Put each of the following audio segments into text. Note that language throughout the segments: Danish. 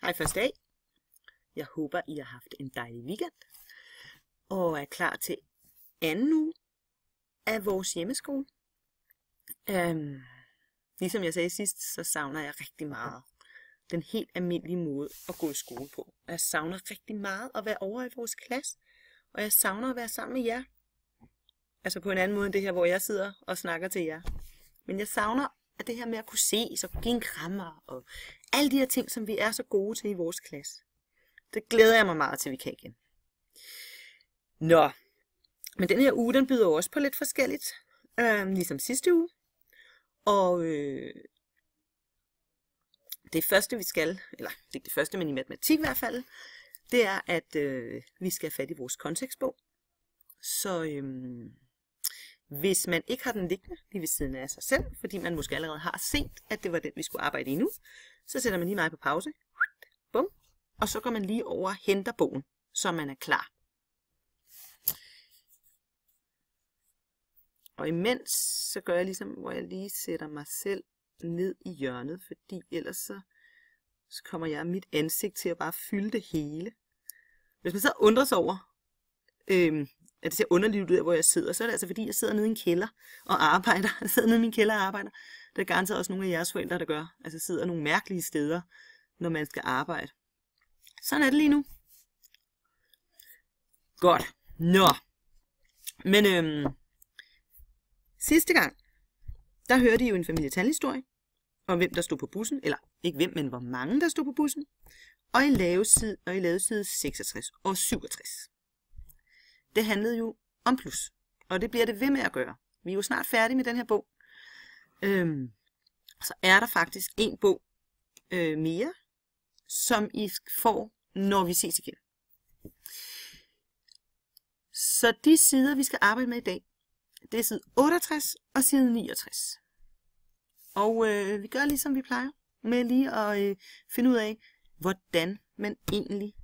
Hej første dag. Jeg håber, I har haft en dejlig weekend og er klar til anden uge af vores hjemmeskole. Ligesom jeg sagde sidst, så savner jeg rigtig meget den helt almindelige måde at gå i skole på. Jeg savner rigtig meget at være over i vores klasse, og jeg savner at være sammen med jer. Altså på en anden måde end det her, hvor jeg sidder og snakker til jer. Men jeg savner at det her med at kunne ses og give en krammer og alle de her ting, som vi er så gode til i vores klasse. Det glæder jeg mig meget til, vi kan igen. Nå, men den her uge, den byder også på lidt forskelligt, ligesom sidste uge. Og det første vi skal, eller det er ikke det første, men i matematik i hvert fald, det er, at vi skal have fat i vores kontekstbog. Så hvis man ikke har den liggende lige ved siden af sig selv, fordi man måske allerede har set, at det var den, vi skulle arbejde i nu, så sætter man lige mig på pause. Bum. Og så går man lige over og henter bogen, så man er klar. Og imens, så gør jeg ligesom, hvor jeg lige sætter mig selv ned i hjørnet, fordi ellers så kommer jeg mit ansigt til at bare fylde det hele. Hvis man så undrer sig over, at det ser underligt ud af, hvor jeg sidder, så er det altså fordi, jeg sidder nede i en kælder og arbejder. Jeg sidder nede i min kælder og arbejder. Det er garanteret også nogle af jeres forældre, der gør. Altså sidder nogle mærkelige steder, når man skal arbejde. Sådan er det lige nu. Godt. Nå. Men sidste gang, der hørte I jo en familietalhistorie om hvem der stod på bussen. Eller ikke hvem, men hvor mange der stod på bussen. Og I lavede side 66 og 67. Det handlede jo om plus. Og det bliver det ved med at gøre. Vi er jo snart færdige med den her bog. Så er der faktisk en bog mere, som I får, når vi ses igen. Så de sider, vi skal arbejde med i dag, det er side 68 og side 69. Og vi gør ligesom vi plejer, med lige at finde ud af, hvordan man egentlig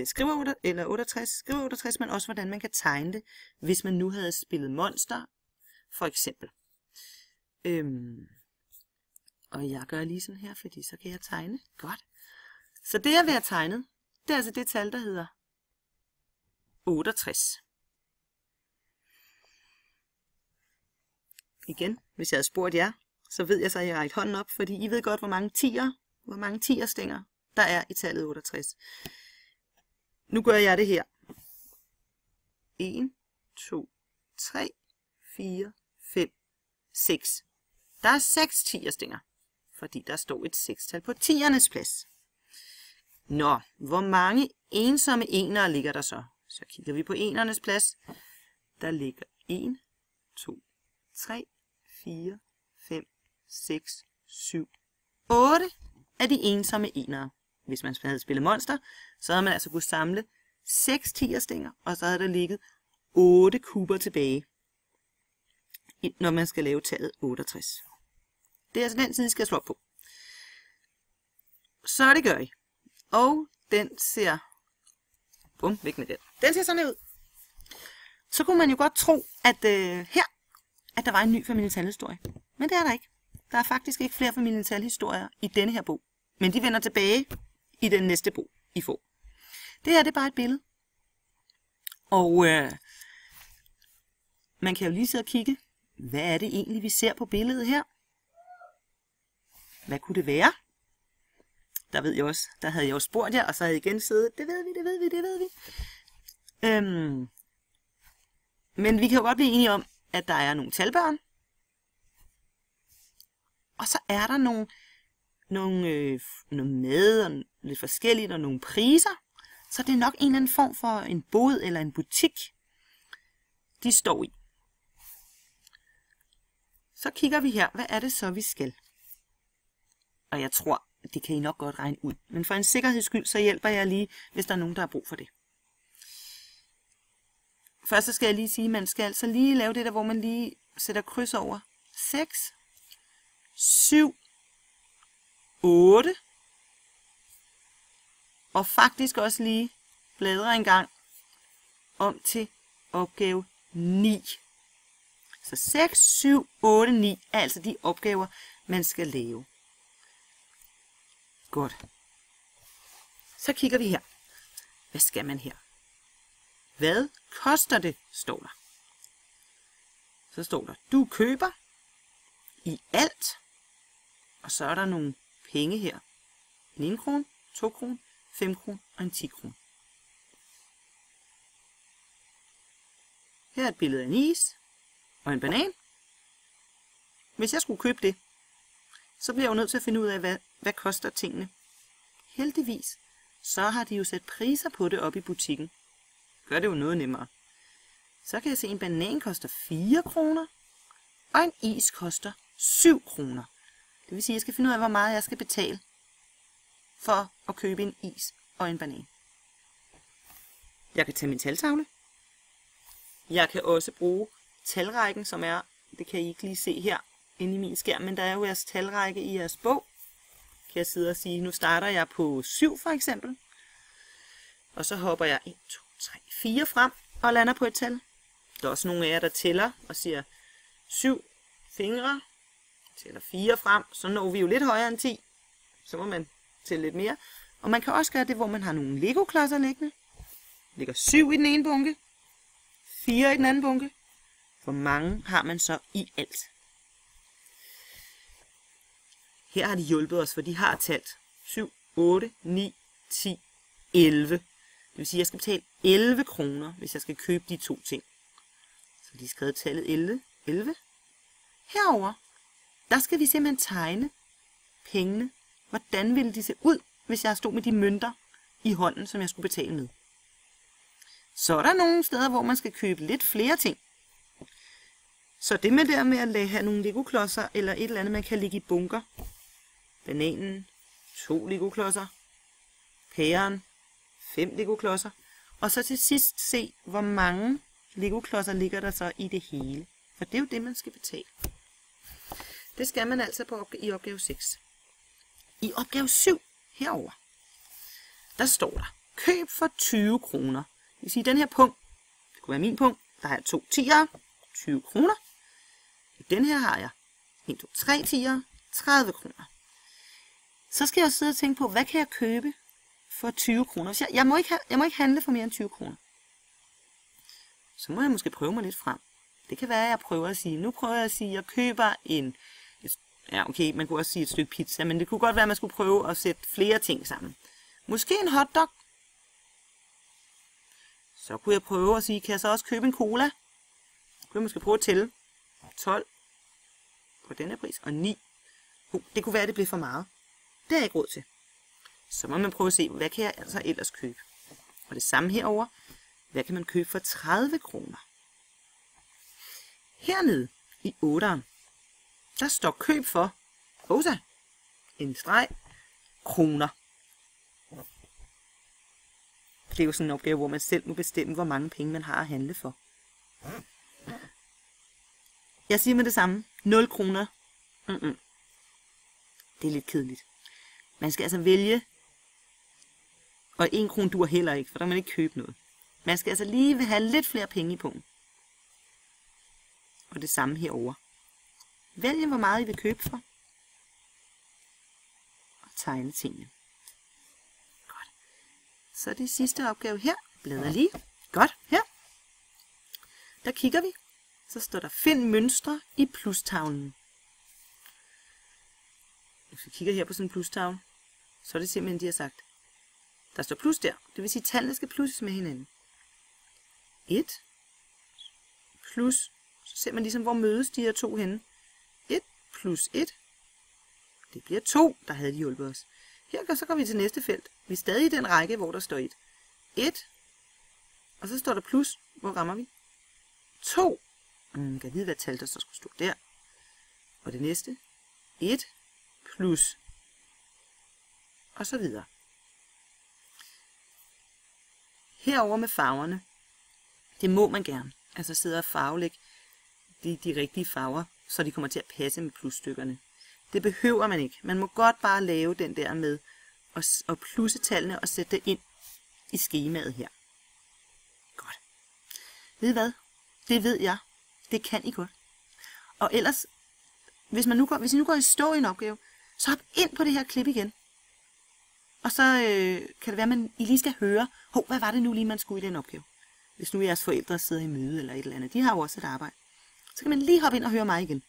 skriver 68, men også hvordan man kan tegne det, hvis man nu havde spillet monster, for eksempel. Og jeg gør lige sådan her, fordi så kan jeg tegne. Godt. Så det jeg vil have tegnet, det er altså det tal, der hedder 68. Igen, hvis jeg havde spurgt jer, så ved jeg så, at jeg har rækket hånden op, fordi I ved godt, hvor mange tier-stænger der er i tallet 68. Nu gør jeg det her. 1, 2, 3, 4, 5, 6. Der er 6 tier-stænger, fordi der står et 6-tal på tiernes plads. Nå, hvor mange ensomme enere ligger der så? Så kigger vi på enernes plads. Der ligger 1, 2, 3, 4, 5, 6, 7, 8 af de ensomme enere. Hvis man havde spillet monster, så havde man altså kunnet samle 6 tierstænger, og så havde der ligget 8 kuber tilbage, når man skal lave tallet 68. Det er altså den side, I skal slå op på. Så det gør I. Og den ser... Bum, væk med den. Den ser sådan ud. Så kunne man jo godt tro, at at der var en ny familietalhistorie. Men det er der ikke. Der er faktisk ikke flere familietalhistorier i denne her bog. Men de vender tilbage i den næste bog, I får. Det her, det er bare et billede. Og man kan jo lige sidde og kigge. Hvad er det egentlig, vi ser på billedet her? Hvad kunne det være? Der ved jeg også, der havde jeg jo spurgt jer, og så havde jeg igen siddet. Det ved vi. Men vi kan jo godt blive enige om, at der er nogle talbørn. Og så er der nogle mad og lidt forskelligt og nogle priser. Så det er nok en eller anden form for en bod eller en butik, de står i. Så kigger vi her. Hvad er det så, vi skal? Og jeg tror, det kan I nok godt regne ud. Men for en sikkerheds skyld, så hjælper jeg lige, hvis der er nogen, der har brug for det. Først så skal jeg lige sige, at man skal altså lige lave det der, hvor man lige sætter kryds over 6, 7, 8. Og faktisk også lige bladre en gang om til opgave 9. Så 6, 7, 8, 9 er altså de opgaver, man skal lave. Godt. Så kigger vi her. Hvad skal man her? Hvad koster det, står der. Så står der, du køber i alt. Og så er der nogle penge her. En 1 krone, 2 kroner, 5 kroner og en 10 kroner. Her er et billede af en is og en banan. Hvis jeg skulle købe det, så bliver jeg jo nødt til at finde ud af, hvad koster tingene. Heldigvis, så har de jo sat priser på det op i butikken. Gør det jo noget nemmere. Så kan jeg se, at en banan koster 4 kroner, og en is koster 7 kroner. Det vil sige, at jeg skal finde ud af, hvor meget jeg skal betale for at købe en is og en banan. Jeg kan tage min taltavle. Jeg kan også bruge talrækken, som er, det kan I ikke lige se her inde i min skærm, men der er jo jeres talrække i jeres bog. Kan jeg sidde og sige, nu starter jeg på 7 for eksempel. Og så hopper jeg 1, 2, 3, 4 frem og lander på et tal. Der er også nogle af jer, der tæller og siger 7 fingre. Tæller 4 frem, så når vi jo lidt højere end 10. Så må man tælle lidt mere. Og man kan også gøre det, hvor man har nogle Lego-klodser liggende. Ligger 7 i den ene bunke. 4 i den anden bunke. Hvor mange har man så i alt? Her har de hjulpet os, for de har talt 7, 8, 9, 10, 11. Det vil sige, at jeg skal betale 11 kroner, hvis jeg skal købe de to ting. Så de har skrevet tallet 11. Herover, der skal vi simpelthen tegne pengene. Hvordan ville de se ud, hvis jeg stod med de mønter i hånden, som jeg skulle betale med? Så er der nogle steder, hvor man skal købe lidt flere ting. Så det med der med at have nogle Lego-klodser, eller et eller andet, man kan lægge i bunker. Bananen, 2 Lego-klodser. Pæren, 5 Lego-klodser. Og så til sidst se, hvor mange Lego-klodser ligger der så i det hele. For det er jo det, man skal betale. Det skal man altså i opgave 6. I opgave 7 herover, der står der, køb for 20 kroner. Det vil sige, den her punkt, det kunne være min punkt, der har jeg 2 tiere, 20 kroner. I den her har jeg 1, 2, 3 tiere, 30 kroner. Så skal jeg sidde og tænke på, hvad kan jeg købe for 20 kroner? Jeg må ikke handle for mere end 20 kroner. Så må jeg måske prøve mig lidt frem. Det kan være, at jeg prøver at sige, at jeg køber ja okay, man kunne også sige et stykke pizza, men det kunne godt være, at man skulle prøve at sætte flere ting sammen. Måske en hotdog. Så kunne jeg prøve at sige, kan jeg så også købe en cola? Så kunne jeg måske prøve at tælle 12 på denne pris, og 9. Det kunne være, at det blev for meget. Det har jeg ikke råd til. Så må man prøve at se, hvad kan jeg altså ellers købe? Og det samme herover. Hvad kan man købe for 30 kroner? Hernede i 8'eren, der står køb for, en streg, kroner. Det er jo sådan en opgave, hvor man selv må bestemme, hvor mange penge man har at handle for. Jeg siger med det samme. 0 kroner. Det er lidt kedeligt. Man skal altså vælge, og 1 krone duer heller ikke, for der kan man ikke købe noget. Man skal altså lige have lidt flere penge i pungen. Og det samme herover. Vælg, hvor meget I vil købe for. Og tegne tingene. Godt. Så det sidste opgave her. Bladrer lige. Godt. Her. Der kigger vi. Så står der find mønstre i plustavlen. Hvis vi kigger her på sådan en plustavle, så er det simpelthen, de har sagt. Der står plus der. Det vil sige, at tallene skal plusses med hinanden. 1 plus, så ser man ligesom, hvor mødes de her to henne. 1 plus 1, det bliver 2, der havde de hjulpet os. Her så går vi til næste felt. Vi er stadig i den række, hvor der står 1. 1, og så står der plus. Hvor rammer vi? 2. Kan jeg vide, hvad tal der så skulle stå der. Og det næste. 1 plus. Og så videre. Herover med farverne. Det må man gerne. Altså sidde og farvelægge de rigtige farver, så de kommer til at passe med plusstykkerne. Det behøver man ikke. Man må godt bare lave den der med at plusse tallene og sætte det ind i skemaet her. Godt. Ved I hvad? Det ved jeg. Det kan I godt. Og ellers, hvis I nu går i stå i en opgave, så hop ind på det her klip igen. Og så kan det være, at I lige skal høre, hvad var det nu lige, man skulle i den opgave? Hvis nu jeres forældre sidder i møde eller et eller andet. De har jo også et arbejde. Så kan man lige hoppe ind og høre mig igen.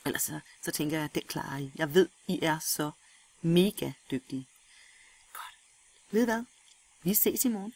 Ellers så tænker jeg, at det klarer I. Jeg ved, I er så mega dygtige. Godt. Ved I hvad? Vi ses i morgen.